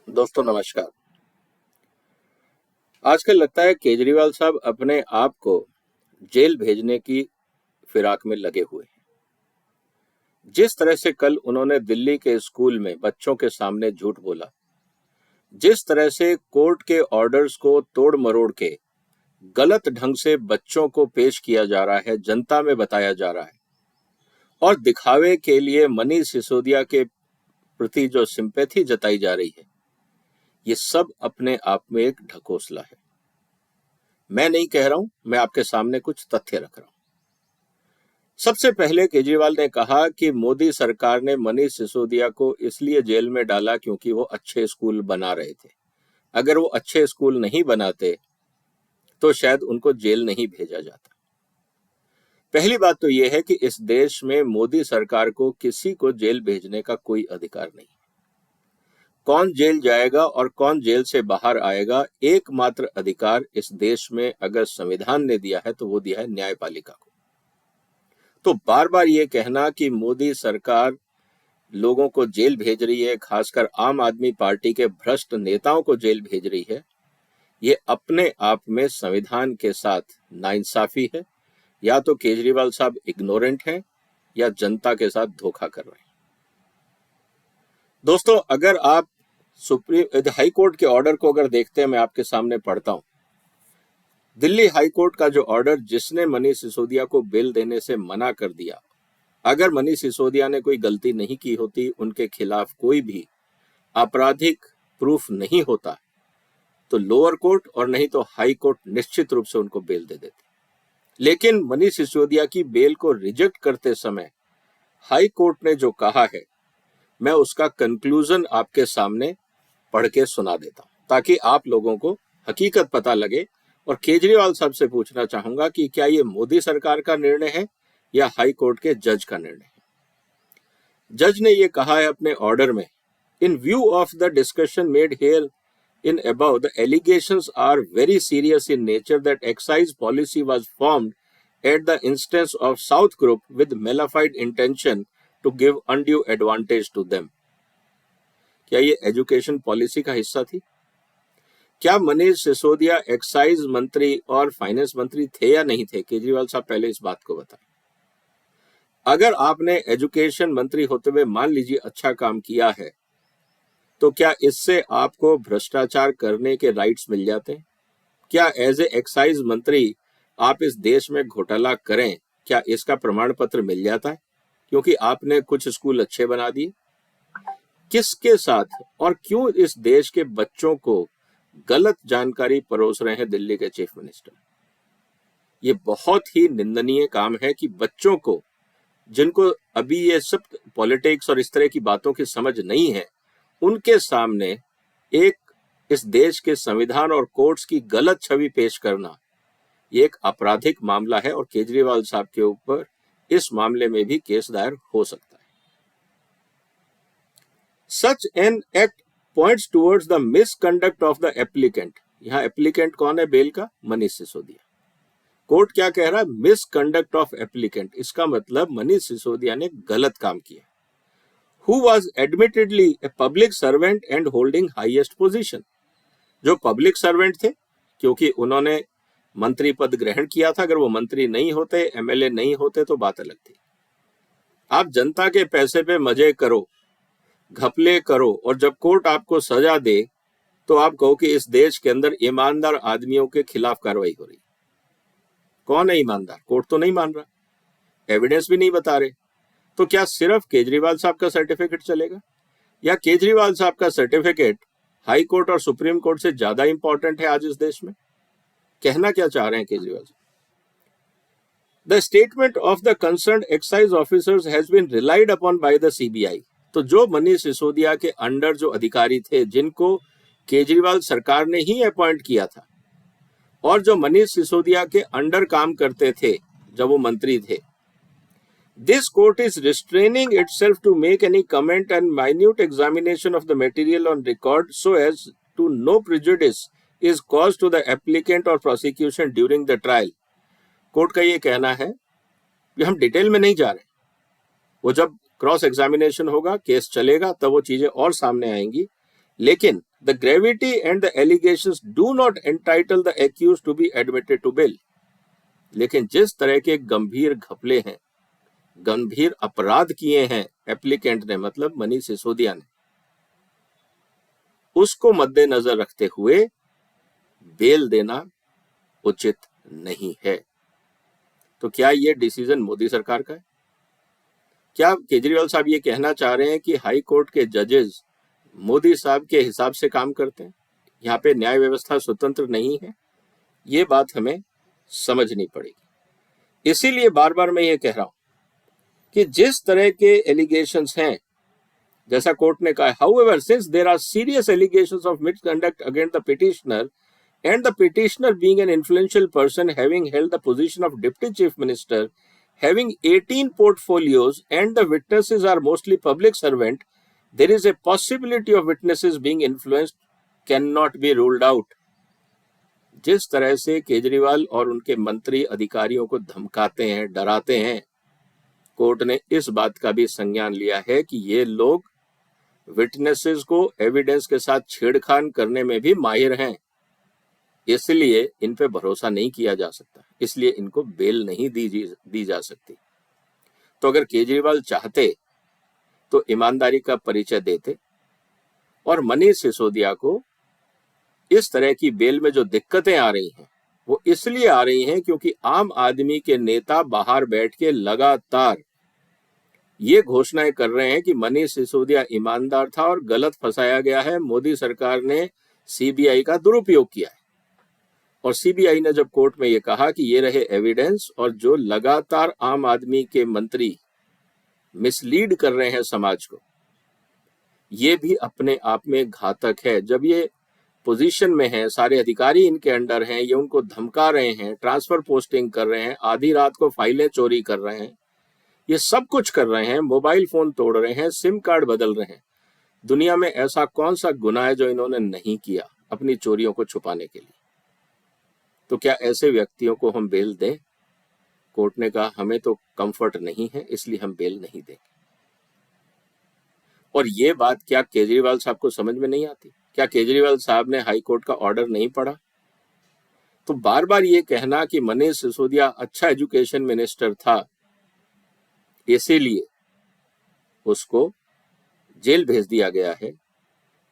दोस्तों नमस्कार। आजकल लगता है केजरीवाल साहब अपने आप को जेल भेजने की फिराक में लगे हुए हैं। जिस तरह से कल उन्होंने दिल्ली के स्कूल में बच्चों के सामने झूठ बोला, जिस तरह से कोर्ट के ऑर्डर्स को तोड़ मरोड़ के गलत ढंग से बच्चों को पेश किया जा रहा है, जनता में बताया जा रहा है और दिखावे के लिए मनीष सिसोदिया के प्रति जो सिंपैथी जताई जा रही है, ये सब अपने आप में एक ढकोसला है। मैं नहीं कह रहा हूं, मैं आपके सामने कुछ तथ्य रख रहा हूं। सबसे पहले केजरीवाल ने कहा कि मोदी सरकार ने मनीष सिसोदिया को इसलिए जेल में डाला क्योंकि वो अच्छे स्कूल बना रहे थे। अगर वो अच्छे स्कूल नहीं बनाते तो शायद उनको जेल नहीं भेजा जाता। पहली बात तो यह है कि इस देश में मोदी सरकार को किसी को जेल भेजने का कोई अधिकार नहीं। कौन जेल जाएगा और कौन जेल से बाहर आएगा, एकमात्र अधिकार इस देश में अगर संविधान ने दिया है तो वो दिया है न्यायपालिका को। तो बार बार ये कहना कि मोदी सरकार लोगों को जेल भेज रही है, खासकर आम आदमी पार्टी के भ्रष्ट नेताओं को जेल भेज रही है, ये अपने आप में संविधान के साथ नाइंसाफी है। या तो केजरीवाल साहब इग्नोरेंट हैं या जनता के साथ धोखा कर रहे हैं। दोस्तों, अगर आप सुप्रीम हाई कोर्ट के ऑर्डर को अगर देखते हैं, मैं आपके सामने पढ़ता हूं। दिल्ली हाई कोर्ट का जो ऑर्डर जिसने मनीष सिसोदिया को बेल देने से मना कर दिया, अगर मनीष सिसोदिया ने कोई गलती नहीं की होती, उनके खिलाफ कोई भी आपराधिक प्रूफ नहीं होता, तो लोअर कोर्ट और नहीं तो हाई कोर्ट निश्चित रूप से उनको बेल दे देती। लेकिन मनीष सिसोदिया की बेल को रिजेक्ट करते समय हाई कोर्ट ने जो कहा है, मैं उसका कंक्लूजन आपके सामने पढ़ के सुना देता हूं ताकि आप लोगों को हकीकत पता लगे। और केजरीवाल साहब से पूछना चाहूंगा कि क्या ये मोदी सरकार का निर्णय है या हाई कोर्ट के जज का निर्णय है। जज ने ये कहा है अपने ऑर्डर में, इन view of the discussion made here in above, the allegations are very serious in nature that excise policy was formed at the instance of South Group with malified intention to give undue advantage to them. क्या ये education policy का हिस्सा थी? क्या Manish Sisodia excise मंत्री और finance मंत्री थे या नहीं थे? केजरीवाल साहब पहले इस बात को बताएं। अगर आपने एजुकेशन मंत्री होते हुए मान लीजिए अच्छा काम किया है, तो क्या इससे आपको भ्रष्टाचार करने के राइट्स मिल जाते हैं? क्या एज ए एक्साइज मंत्री आप इस देश में घोटाला करें, क्या इसका प्रमाण पत्र मिल जाता है क्योंकि आपने कुछ स्कूल अच्छे बना दिए? किसके साथ और क्यों इस देश के बच्चों को गलत जानकारी परोस रहे हैं दिल्ली के चीफ मिनिस्टर? ये बहुत ही निंदनीय काम है कि बच्चों को, जिनको अभी ये सब पॉलिटिक्स और इस तरह की बातों की समझ नहीं है, उनके सामने एक इस देश के संविधान और कोर्ट्स की गलत छवि पेश करना, ये एक आपराधिक मामला है और केजरीवाल साहब के ऊपर इस मामले में भी केस दायर हो सकता है। Such an act points towards the misconduct of the applicant. यहां एप्लीकेंट कौन है बेल का? मनीष सिसोदिया। कोर्ट क्या कह रहा है? Misconduct of applicant. इसका मतलब मनीष सिसोदिया ने गलत काम किया। Who was admittedly a public servant and holding highest position. जो पब्लिक सर्वेंट थे क्योंकि उन्होंने मंत्री पद ग्रहण किया था। अगर वो मंत्री नहीं होते, एमएलए नहीं होते तो बात अलग थी। आप जनता के पैसे पे मजे करो, घपले करो और जब कोर्ट आपको सजा दे तो आप कहो कि इस देश के अंदर ईमानदार आदमियों के खिलाफ कार्रवाई हो रही। कौन है ईमानदार? कोर्ट तो नहीं मान रहा, एविडेंस भी नहीं बता रहे। तो क्या सिर्फ केजरीवाल साहब का सर्टिफिकेट चलेगा या केजरीवाल साहब का सर्टिफिकेट हाई कोर्ट और सुप्रीम कोर्ट से ज्यादा इंपॉर्टेंट है आज इस देश में? कहना क्या चाह रहे हैं केजरीवाल साहब? The statement of the concerned excise officers has been relied upon by the CBI. तो जो मनीष सिसोदिया के अंडर जो अधिकारी थे, जिनको केजरीवाल सरकार ने ही अपॉइंट किया था और जो मनीष सिसोदिया के अंडर काम करते थे जब वो मंत्री थे, this court is restraining itself to make any comment and minute examination of the material on record so as to no prejudice is caused to the applicant or prosecution during the trial. Court का ये कहना है कि हम detail में नहीं जा रहे, वो जब क्रॉस एग्जामिनेशन होगा, केस चलेगा, तब वो चीजें और सामने आएंगी, लेकिन The gravity and the allegations do not entitle the accused to be admitted to bail. लेकिन जिस तरह के गंभीर घपले हैं, गंभीर अपराध किए हैं एप्लीकेंट ने, मतलब मनीष सिसोदिया ने, उसको मद्देनजर रखते हुए बेल देना उचित नहीं है। तो क्या ये डिसीजन मोदी सरकार का है? क्या केजरीवाल साहब ये कहना चाह रहे हैं कि हाई कोर्ट के जजेस मोदी साहब के हिसाब से काम करते हैं, यहाँ पे न्याय व्यवस्था स्वतंत्र नहीं है? ये बात हमें समझनी पड़ेगी। इसीलिए बार बार मैं ये कह रहा हूं कि जिस तरह के एलिगेशंस हैं, जैसा कोर्ट ने कहा, however since there are serious allegations of misconduct against the petitioner and the petitioner being an influential person having held the position of deputy chief minister, having 18 portfolios, and the witnesses are mostly public servant, there is a possibility of witnesses being influenced cannot be ruled out. जिस तरह से केजरीवाल और उनके मंत्री अधिकारियों को धमकाते हैं, डराते हैं, कोर्ट ने इस बात का भी संज्ञान लिया है कि ये लोग विटनेसेस को एविडेंस के साथ छेड़खानी करने में भी माहिर हैं, इसलिए इन पे भरोसा नहीं किया जा सकता, इसलिए इनको बेल नहीं दी जा सकती। तो अगर केजरीवाल चाहते तो ईमानदारी का परिचय देते और मनीष सिसोदिया को इस तरह की बेल में जो दिक्कतें आ रही हैं वो इसलिए आ रही हैं क्योंकि आम आदमी के नेता बाहर बैठ के लगातार ये घोषणाएं कर रहे हैं कि मनीष सिसोदिया ईमानदार था और गलत फंसाया गया है, मोदी सरकार ने सीबीआई का दुरुपयोग किया है। और सीबीआई ने जब कोर्ट में ये कहा कि ये रहे एविडेंस, और जो लगातार आम आदमी के मंत्री मिसलीड कर रहे हैं समाज को, ये भी अपने आप में घातक है। जब ये पोजीशन में है, सारे अधिकारी इनके अंडर हैं, ये उनको धमका रहे हैं, ट्रांसफर पोस्टिंग कर रहे हैं, आधी रात को फाइलें चोरी कर रहे हैं, ये सब कुछ कर रहे हैं, मोबाइल फोन तोड़ रहे हैं, सिम कार्ड बदल रहे हैं। दुनिया में ऐसा कौन सा गुनाह है जो इन्होंने नहीं किया अपनी चोरियों को छुपाने के लिए? तो क्या ऐसे व्यक्तियों को हम बेल दें? कोर्ट ने कहा हमें तो कंफर्ट नहीं है, इसलिए हम बेल नहीं देंगे। और ये बात क्या केजरीवाल साहब को समझ में नहीं आती? क्या केजरीवाल साहब ने हाई कोर्ट का ऑर्डर नहीं पढ़ा? तो बार बार ये कहना कि मनीष सिसोदिया अच्छा एजुकेशन मिनिस्टर था, इसीलिए उसको जेल भेज दिया गया है,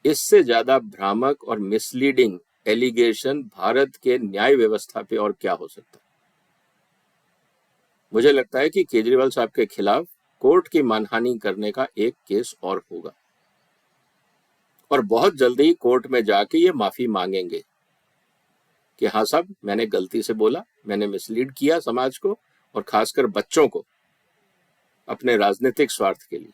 इससे ज्यादा भ्रामक और मिसलीडिंग एलिगेशन भारत के न्याय व्यवस्था पे और क्या हो सकता है? मुझे लगता है कि केजरीवाल साहब के खिलाफ कोर्ट की मानहानि करने का एक केस और होगा, और बहुत जल्दी कोर्ट में जाके ये माफी मांगेंगे कि हाँ साहब, मैंने गलती से बोला, मैंने मिसलीड किया समाज को और खासकर बच्चों को अपने राजनीतिक स्वार्थ के लिए।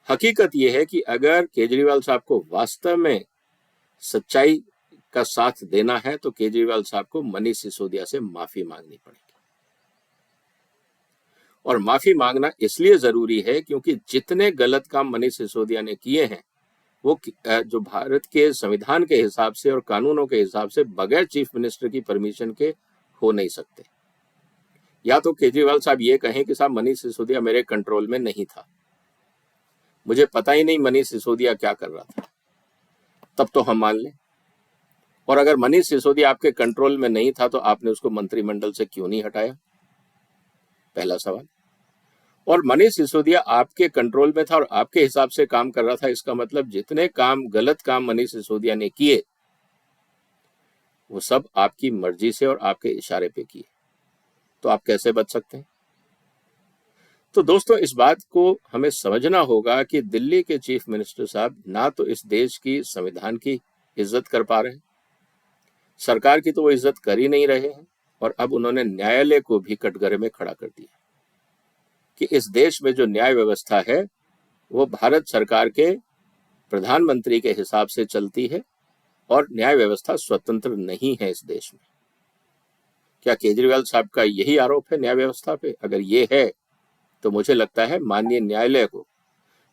हकीकत यह है कि अगर केजरीवाल साहब को वास्तव में सच्चाई का साथ देना है तो केजरीवाल साहब को मनीष सिसोदिया से माफी मांगनी पड़ेगी। और माफी मांगना इसलिए जरूरी है क्योंकि जितने गलत काम मनीष सिसोदिया ने किए हैं वो जो भारत के संविधान के हिसाब से और कानूनों के हिसाब से बगैर चीफ मिनिस्टर की परमिशन के हो नहीं सकते। या तो केजरीवाल साहब ये कहें कि साहब मनीष सिसोदिया मेरे कंट्रोल में नहीं था, मुझे पता ही नहीं मनीष सिसोदिया क्या कर रहा था, तब तो हम मान लें। और अगर मनीष सिसोदिया आपके कंट्रोल में नहीं था तो आपने उसको मंत्रिमंडल से क्यों नहीं हटाया? पहला सवाल। और मनीष सिसोदिया आपके कंट्रोल में था और आपके हिसाब से काम कर रहा था, इसका मतलब जितने काम गलत काम मनीष सिसोदिया ने किए वो सब आपकी मर्जी से और आपके इशारे पे किए, तो आप कैसे बच सकते हैं? तो दोस्तों, इस बात को हमें समझना होगा कि दिल्ली के चीफ मिनिस्टर साहब ना तो इस देश की संविधान की इज्जत कर पा रहे हैं, सरकार की तो वो इज्जत कर ही नहीं रहे हैं, और अब उन्होंने न्यायालय को भी कटघरे में खड़ा कर दिया कि इस देश में जो न्याय व्यवस्था है वो भारत सरकार के प्रधानमंत्री के हिसाब से चलती है और न्याय व्यवस्था स्वतंत्र नहीं है इस देश में। क्या केजरीवाल साहब का यही आरोप है न्याय व्यवस्था पे? अगर ये है तो मुझे लगता है माननीय न्यायालय को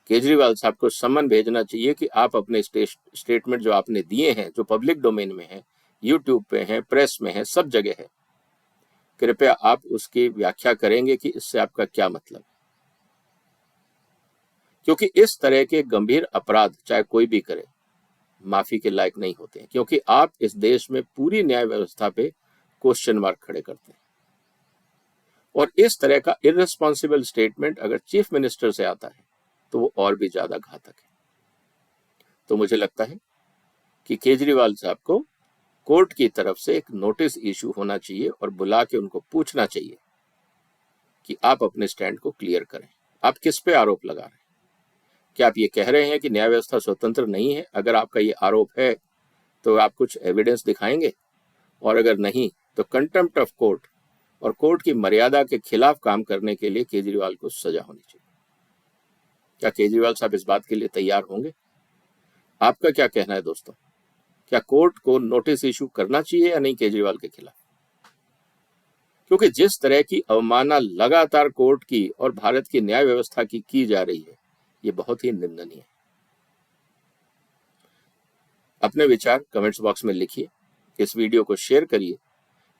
केजरीवाल साहब को सम्मन भेजना चाहिए कि आप अपने स्टेटमेंट जो आपने दिए हैं, जो पब्लिक डोमेन में है, यूट्यूब पे है, प्रेस में है, सब जगह है, कृपया आप उसकी व्याख्या करेंगे कि इससे आपका क्या मतलब। क्योंकि इस तरह के गंभीर अपराध चाहे कोई भी करे, माफी के लायक नहीं होते हैं, क्योंकि आप इस देश में पूरी न्याय व्यवस्था पे क्वेश्चन मार्क खड़े करते हैं। और इस तरह का इररिस्पॉन्सिबल स्टेटमेंट अगर चीफ मिनिस्टर से आता है तो वो और भी ज्यादा घातक है। तो मुझे लगता है कि केजरीवाल साहब को कोर्ट की तरफ से एक नोटिस इशू होना चाहिए और बुला के उनको पूछना चाहिए कि आप अपने स्टैंड को क्लियर करें, आप किस पे आरोप लगा रहे हैं। क्या आप ये कह रहे हैं कि न्याय व्यवस्था स्वतंत्र नहीं है? अगर आपका ये आरोप है तो आप कुछ एविडेंस दिखाएंगे, और अगर नहीं तो कंटेम्प्ट ऑफ कोर्ट और कोर्ट की मर्यादा के खिलाफ काम करने के लिए केजरीवाल को सजा होनी चाहिए। क्या केजरीवाल साहब इस बात के लिए तैयार होंगे? आपका क्या कहना है दोस्तों? क्या कोर्ट को नोटिस इशू करना चाहिए या नहीं केजरीवाल के खिलाफ? क्योंकि जिस तरह की अवमानना लगातार कोर्ट की और भारत की न्याय व्यवस्था की जा रही है, ये बहुत ही निंदनीय है। अपने विचार कमेंट्स बॉक्स में लिखिए, इस वीडियो को शेयर करिए,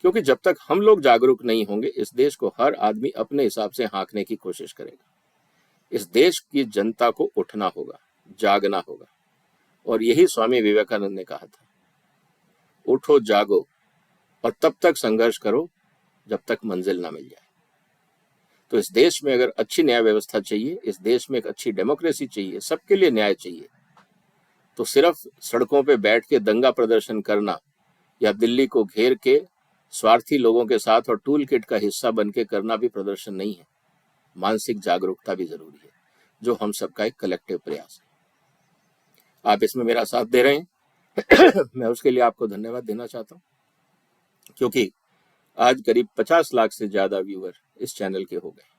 क्योंकि जब तक हम लोग जागरूक नहीं होंगे इस देश को हर आदमी अपने हिसाब से हाँकने की कोशिश करेगा। इस देश की जनता को उठना होगा, जागना होगा, और यही स्वामी विवेकानंद ने कहा था, उठो जागो और तब तक संघर्ष करो जब तक मंजिल ना मिल जाए। तो इस देश में अगर अच्छी न्याय व्यवस्था चाहिए, इस देश में एक अच्छी डेमोक्रेसी चाहिए, सबके लिए न्याय चाहिए, तो सिर्फ सड़कों पे बैठ के दंगा प्रदर्शन करना या दिल्ली को घेर के स्वार्थी लोगों के साथ और टूल किट का हिस्सा बन के करना भी प्रदर्शन नहीं है। मानसिक जागरूकता भी जरूरी है, जो हम सबका एक कलेक्टिव प्रयास है। आप इसमें मेरा साथ दे रहे हैं मैं उसके लिए आपको धन्यवाद देना चाहता हूँ, क्योंकि आज करीब 50 लाख से ज्यादा व्यूअर इस चैनल के हो गए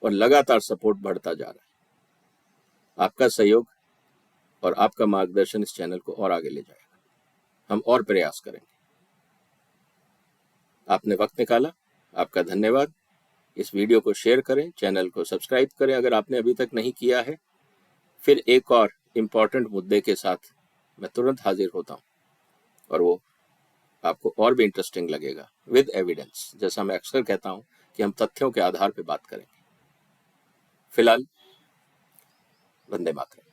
और लगातार सपोर्ट बढ़ता जा रहा है। आपका सहयोग और आपका मार्गदर्शन इस चैनल को और आगे ले जाएगा। हम और प्रयास करेंगे। आपने वक्त निकाला, आपका धन्यवाद। इस वीडियो को शेयर करें, चैनल को सब्सक्राइब करें अगर आपने अभी तक नहीं किया है। फिर एक और इम्पॉर्टेंट मुद्दे के साथ मैं तुरंत हाजिर होता हूँ, और वो आपको और भी इंटरेस्टिंग लगेगा, विद एविडेंस। जैसा मैं अक्सर कहता हूँ कि हम तथ्यों के आधार पर बात करेंगे। फिलहाल वंदे मातरम।